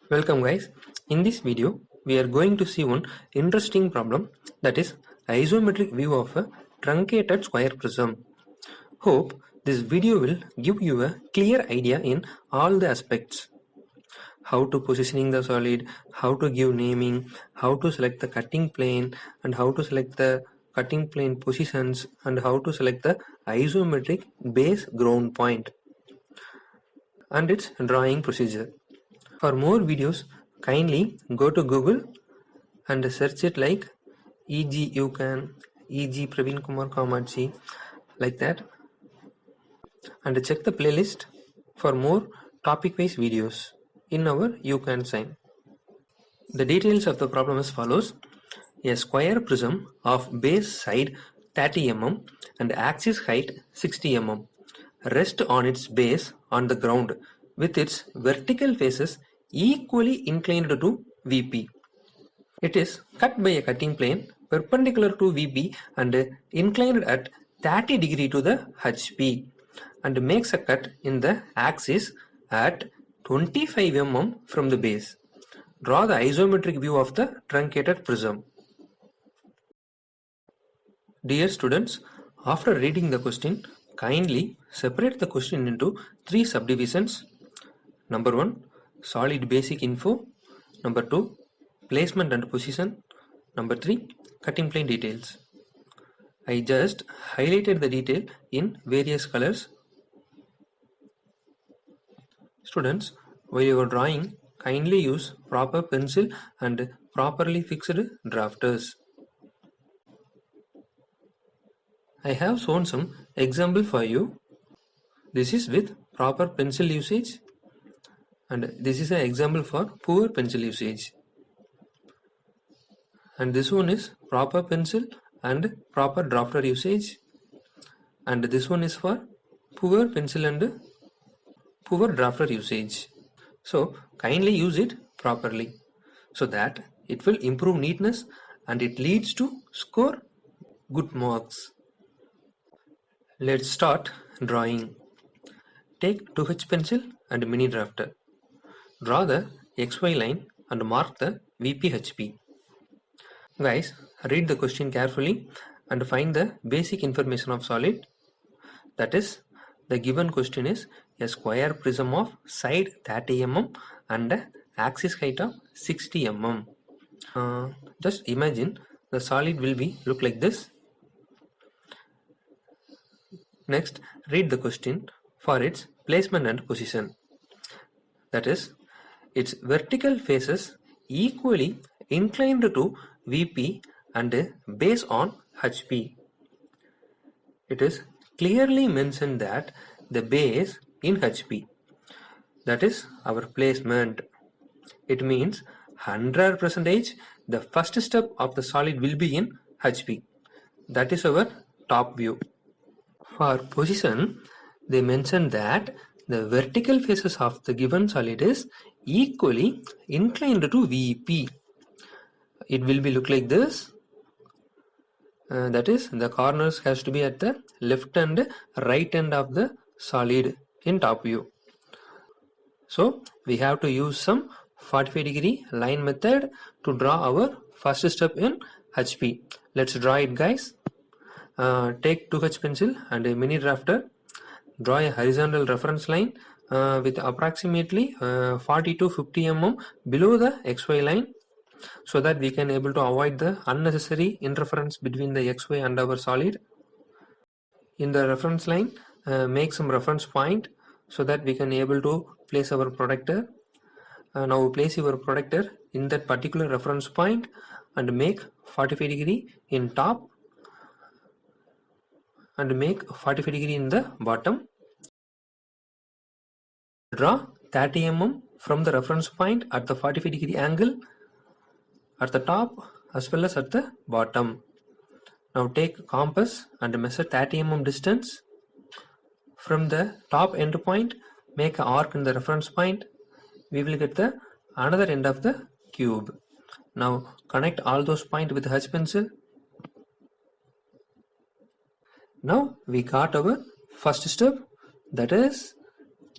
Welcome guys. In this video we are going to see one interesting problem, that is isometric view of a truncated square prism. Hope this video will give you a clear idea in all the aspects. How to positioning the solid, how to give naming, how to select the cutting plane and how to select the cutting plane positions and how to select the isometric base ground point and its drawing procedure. For more videos, kindly go to Google and search it like e.g. YoucaN, e.g. PRAVINKUMAR, like that, and check the playlist for more topic-wise videos in our YoucaNSHINE. The details of the problem as follows. A square prism of base side 30 mm and axis height 60 mm rests on its base on the ground with its vertical faces equally inclined to VP. It is cut by a cutting plane perpendicular to VP and inclined at 30 degree to the HP and makes a cut in the axis at 25 mm from the base. Draw the isometric view of the truncated prism. Dear students, after reading the question, kindly separate the question into 3 subdivisions. Number 1, solid basic info. Number 2, placement and position. Number 3, cutting plane details. I just highlighted the detail in various colors. Students, while you are drawing, kindly use proper pencil and properly fixed drafters. I have shown some example for you. This is with proper pencil usage and this is an example for poor pencil usage. And this one is proper pencil and proper drafter usage, and this one is for poor pencil and poor drafter usage. So kindly use it properly so that it will improve neatness and it leads to score good marks. Let's start drawing. Take 2H pencil and mini drafter. Draw the XY line and mark the VPHP. Guys, read the question carefully and find the basic information of solid. That is, the given question is a square prism of side 30 mm and axis height of 60 mm. Just imagine the solid will be look like this. Next, read the question for its placement and position. That is, its vertical faces equally inclined to VP and base on HP. It is clearly mentioned that the base in HP, that is our placement. It means 100% the first step of the solid will be in HP. That is our top view. For position, they mentioned that the vertical faces of the given solid is equally inclined to VP. It will be look like this. That is, the corners has to be at the left and right end of the solid in top view. So we have to use some 45-degree line method to draw our first step in HP. Let's draw it, guys. Take 2H pencil and a mini drafter. Draw a horizontal reference line with approximately 40 to 50 mm below the XY line, so that we can able to avoid the unnecessary interference between the XY and our solid. In the reference line, make some reference point so that we can able to place our protector. Now place your protector in that particular reference point and make 45-degree in top and make 45-degree in the bottom. Draw 30 mm from the reference point at the 45-degree angle at the top as well as at the bottom. Now take compass and measure 30 mm distance. From the top end point, make an arc in the reference point. We will get the another end of the cube. Now connect all those points with H pencil. Now we got our first step, that is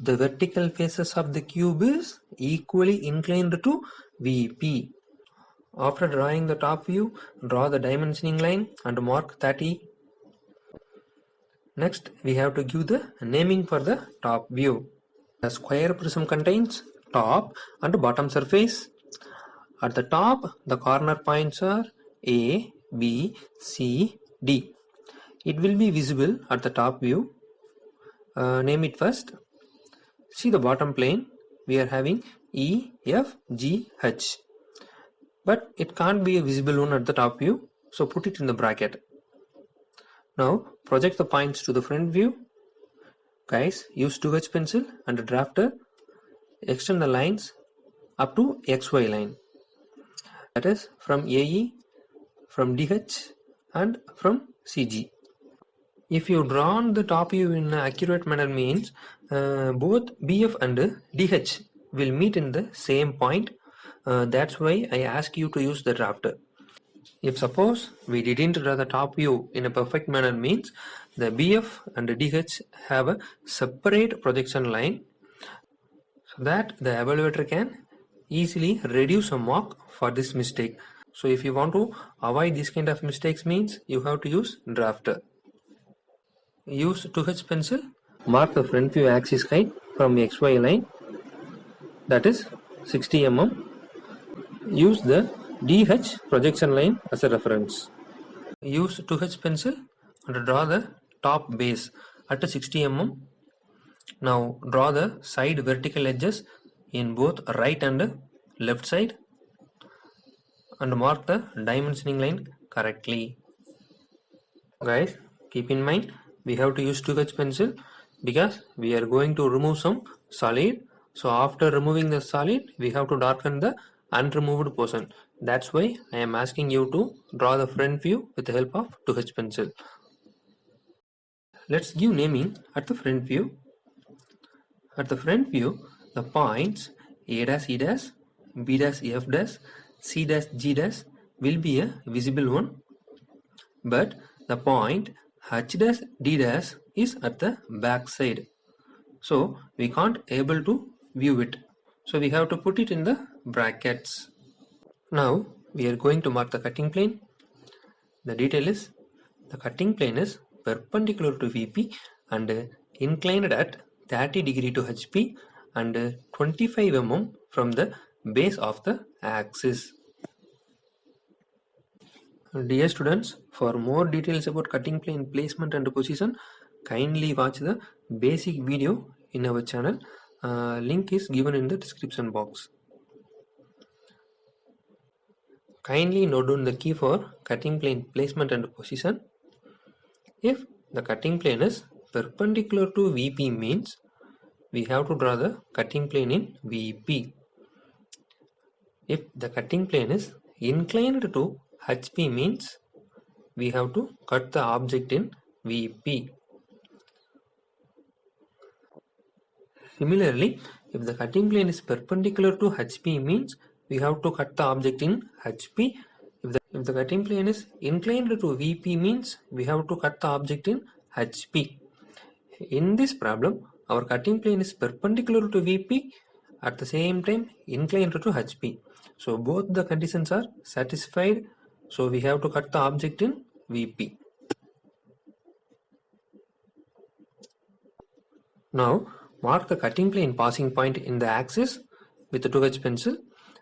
the vertical faces of the cube is equally inclined to VP. After drawing the top view, draw the dimensioning line and mark 30. Next, we have to give the naming for the top view. The square prism contains top and bottom surface. At the top, the corner points are A, B, C, D. It will be visible at the top view. Name it first. See the bottom plane. We are having E, F, G, H. But it can't be a visible one at the top view. So put it in the bracket. Now project the points to the front view. Guys, use 2H pencil and a drafter. Extend the lines up to XY line. That is from AE, from DH and from CG. If you drawn the top view in an accurate manner means both BF and DH will meet in the same point. That's why I ask you to use the drafter. If suppose we didn't draw the top view in a perfect manner means the BF and the DH have a separate projection line so that the evaluator can easily reduce a mark for this mistake. So if you want to avoid this kind of mistakes means you have to use drafter. Use 2H pencil, mark the front view axis height from XY line, that is 60 mm. Use the DH projection line as a reference. Use 2H pencil and draw the top base at 60 mm. Now draw the side vertical edges in both right and left side and mark the dimensioning line correctly. Guys, keep in mind we have to use 2H pencil because we are going to remove some solid. So after removing the solid, we have to darken the unremoved portion. That's why I am asking you to draw the front view with the help of 2H pencil. Let's give naming at the front view. At the front view, the points A dash E dash, B dash F dash, C dash G dash will be a visible one. But the point H dash D dash is at the back side. So we can't able to view it. So we have to put it in the brackets. Now we are going to mark the cutting plane. The detail is the cutting plane is perpendicular to VP and inclined at 30 degree to HP and 25 mm from the base of the axis. Dear students, for more details about cutting plane placement and position, kindly watch the basic video in our channel. Link is given in the description box. Kindly note down the key for cutting plane placement and position. If the cutting plane is perpendicular to VP means we have to draw the cutting plane in VP. If the cutting plane is inclined to HP means we have to cut the object in VP. Similarly, if the cutting plane is perpendicular to HP means we have to cut the object in HP. If the cutting plane is inclined to VP means we have to cut the object in HP. In this problem, our cutting plane is perpendicular to VP at the same time inclined to HP. So both the conditions are satisfied. So we have to cut the object in VP. Now mark the cutting plane passing point in the axis with the 2H pencil.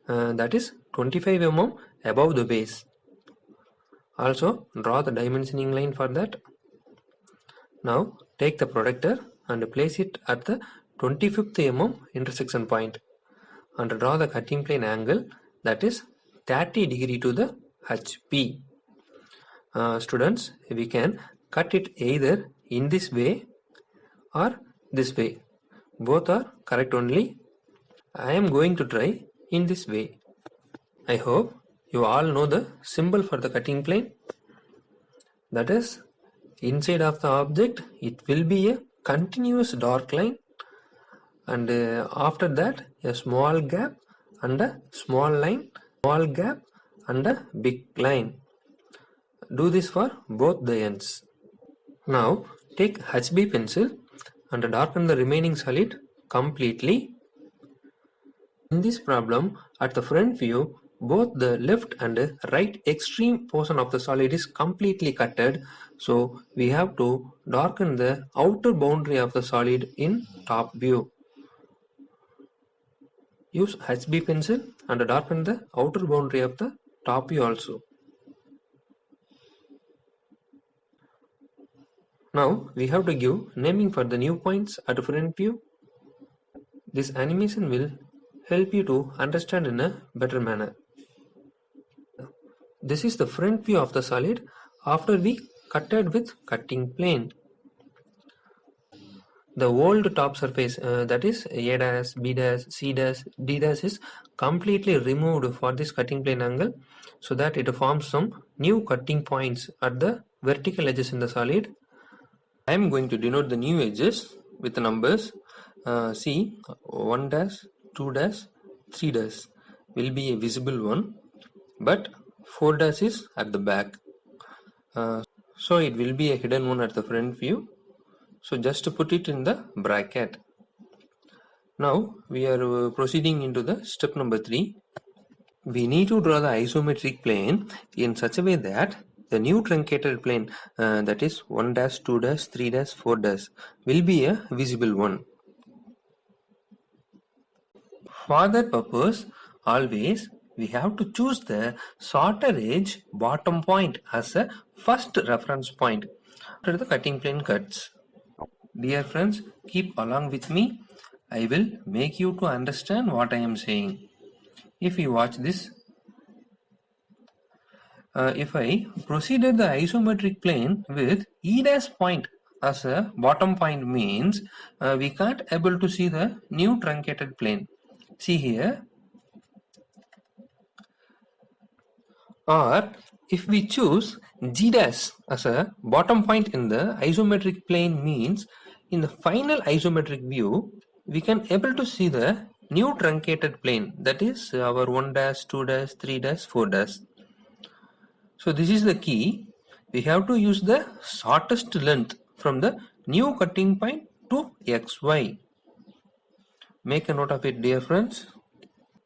That is 25 mm above the base. Also draw the dimensioning line for that. Now take the protractor and place it at the 25th mm intersection point and draw the cutting plane angle, that is 30 degree to the HP. Students, we can cut it either in this way or this way. Both are correct only. I am going to try in this way. I hope you all know the symbol for the cutting plane. That is, inside of the object it will be a continuous dark line, and after that a small gap and a small line, small gap and a big line. Do this for both the ends. Now take HB pencil and darken the remaining solid completely. In this problem, at the front view, both the left and right extreme portion of the solid is completely cutted. So we have to darken the outer boundary of the solid in top view. Use HB pencil and darken the outer boundary of the top view also. Now we have to give naming for the new points at the front view. This animation will help you to understand in a better manner. This is the front view of the solid after we cutted with cutting plane. The old top surface, that is A dash, B dash, C dash, D dash, is completely removed for this cutting plane angle, so that it forms some new cutting points at the vertical edges in the solid. I am going to denote the new edges with the numbers. See, 1 dash, 2 dash, 3 dash will be a visible one, but 4 dash is at the back. So it will be a hidden one at the front view. So just put it in the bracket. Now we are proceeding into the step number 3. We need to draw the isometric plane in such a way that the new truncated plane, that is 1 dash, 2 dash, 3 dash, 4 dash, will be a visible one. For that purpose, always we have to choose the shorter edge bottom point as a first reference point after the cutting plane cuts. Dear friends, keep along with me. I will make you to understand what I am saying. If you watch this, if I proceeded the isometric plane with E dash point as a bottom point means we can't able to see the new truncated plane. See here. Or if we choose G dash as a bottom point in the isometric plane means in the final isometric view we can able to see the new truncated plane, that is our 1 dash, 2 dash, 3 dash, 4 dash. So this is the key. We have to use the shortest length from the new cutting point to XY. Make a note of it, dear friends.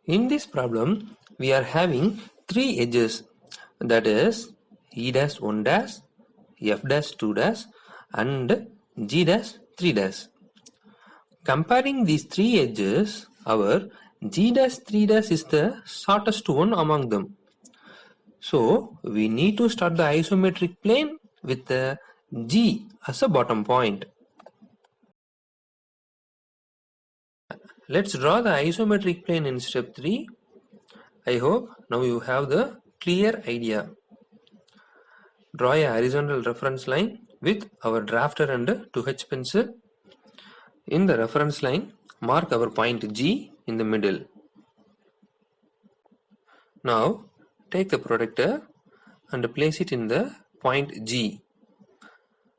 In this problem, we are having 3 edges, that is E dash 1 dash, F dash 2 dash and G dash 3 dash. Comparing these 3 edges, our G dash 3 dash is the shortest one among them. So we need to start the isometric plane with the G as a bottom point. Let's draw the isometric plane in step 3. I hope now you have the clear idea. Draw a horizontal reference line with our drafter and 2H pencil. In the reference line, mark our point G in the middle. Now take the protractor and place it in the point G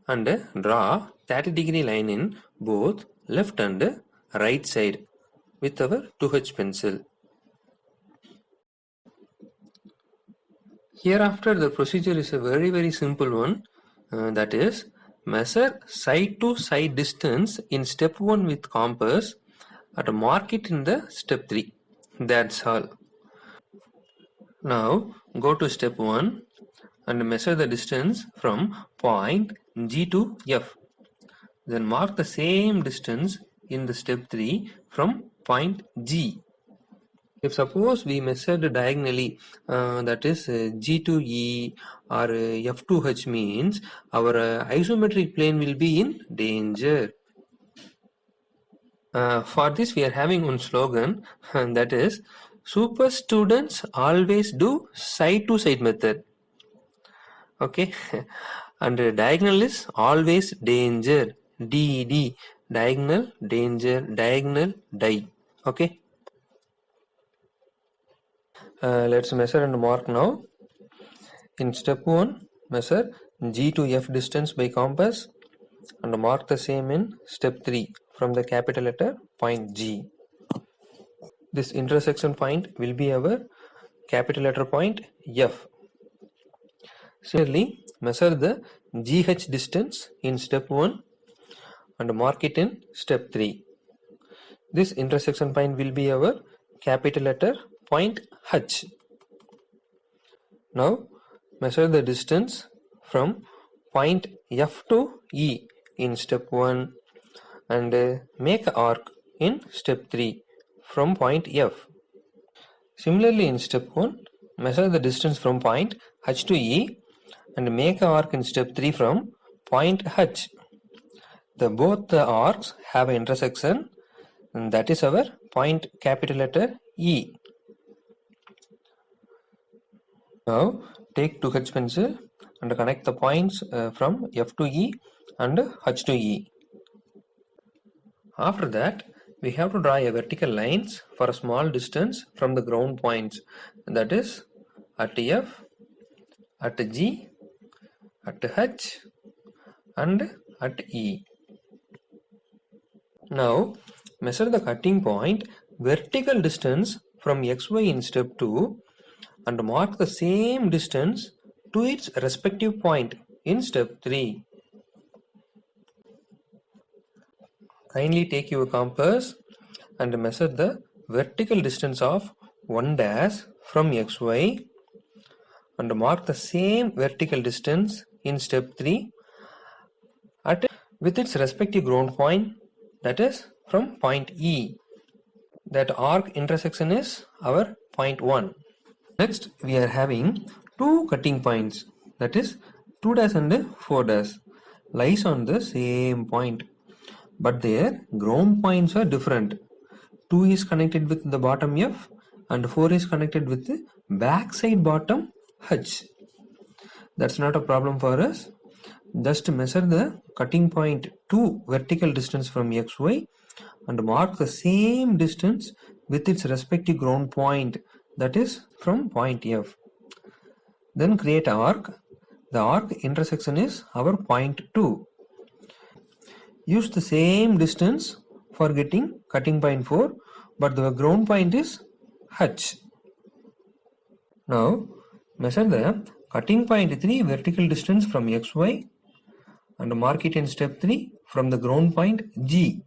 and draw 30-degree line in both left and right side with our 2H pencil. Hereafter the procedure is a very simple one, that is measure side to side distance in step 1 with compass and mark it in the step 3. That's all. Now go to step 1 and measure the distance from point G to F. Then mark the same distance in the step 3 from point G. If suppose we measured diagonally, that is G to E or F to H means our isometric plane will be in danger. For this we are having one slogan, and that is super students always do side to side method. Okay. And diagonal is always danger. DD, diagonal, danger, diagonal, die. Okay. Let's measure and mark now. In step 1, measure G to F distance by compass and mark the same in step 3 from the capital letter point G. This intersection point will be our capital letter point F. Similarly, measure the GH distance in step 1 and mark it in step 3. This intersection point will be our capital letter point H. Now measure the distance from point F to E in step 1 and make an arc in step 3 from point F. Similarly, in step 1, measure the distance from point H to E and make an arc in step 3 from point H. Both the arcs have an intersection, and that is our point capital letter E. Now take 2H pencil and connect the points from F to E and H to E. After that, we have to draw a vertical lines for a small distance from the ground points, that is at F, at G, at H and at E. Now measure the cutting point vertical distance from XY in step 2 and mark the same distance to its respective point in step 3. Kindly take your compass and measure the vertical distance of 1 dash from XY and mark the same vertical distance in step 3 with its respective ground point, that is from point E. That arc intersection is our point 1. Next we are having two cutting points, that is 2 dash and 4 dash lies on the same point, but their ground points are different. 2 is connected with the bottom F and 4 is connected with the backside bottom H. That's not a problem for us. Just measure the cutting point 2 vertical distance from XY and mark the same distance with its respective ground point, that is from point F. Then create an arc. The arc intersection is our point 2. Use the same distance for getting cutting point 4, but the ground point is H. Now measure the cutting point 3 vertical distance from XY and mark it in step 3 from the ground point G.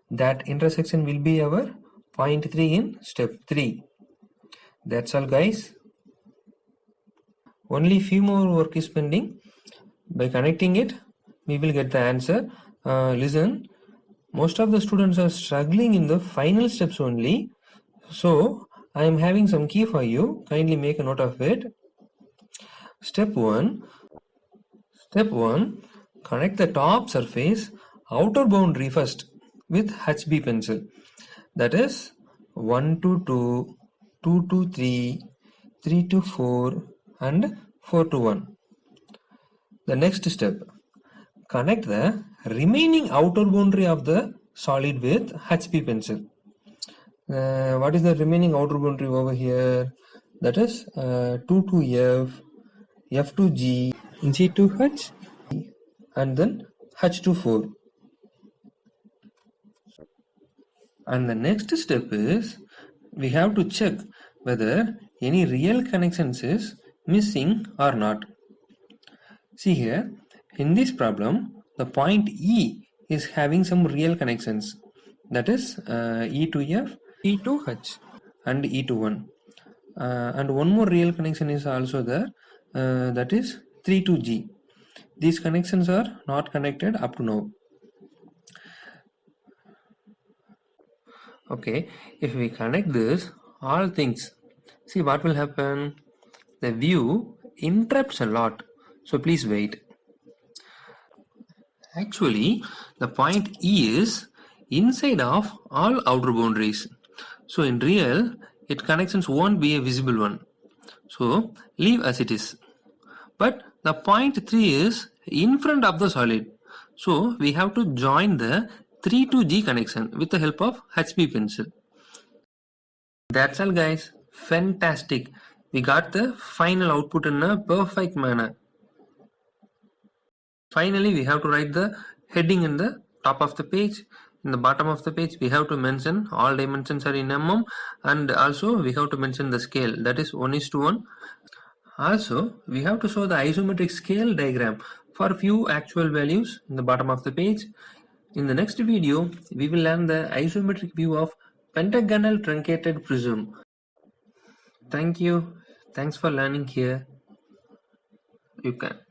That intersection will be our point 3 in step 3. That's all guys. Only few more work is pending. By connecting it, we will get the answer. Listen, most of the students are struggling in the final steps only. So I am having some key for you. Kindly make a note of it. Step 1. Connect the top surface outer boundary first with HB pencil. That is 1 to 2, 2 to 3, 3 to 4 and 4 to 1. The next step, connect the remaining outer boundary of the solid with HB pencil. What is the remaining outer boundary over here? That is 2 to F, F to G, G to H and then H to 4. And the next step is we have to check whether any real connections is missing or not. See here, in this problem, the point E is having some real connections, that is E to F, E to H and E to 1. And one more real connection is also there, that is 3 to G. These connections are not connected up to now. Okay, if we connect this, all things, see what will happen. The view interrupts a lot, so please wait. Actually, the point E is inside of all outer boundaries. So in real, its connections won't be a visible one. So leave as it is. But the point 3 is in front of the solid. So we have to join the 3 to G connection with the help of HB pencil. That's all guys. Fantastic. We got the final output in a perfect manner. Finally, we have to write the heading in the top of the page. In the bottom of the page, we have to mention all dimensions are in mm, and also we have to mention the scale, that is 1:1. Also, we have to show the isometric scale diagram for few actual values in the bottom of the page. In the next video, we will learn the isometric view of pentagonal truncated prism. Thank you. Thanks for learning here. You can.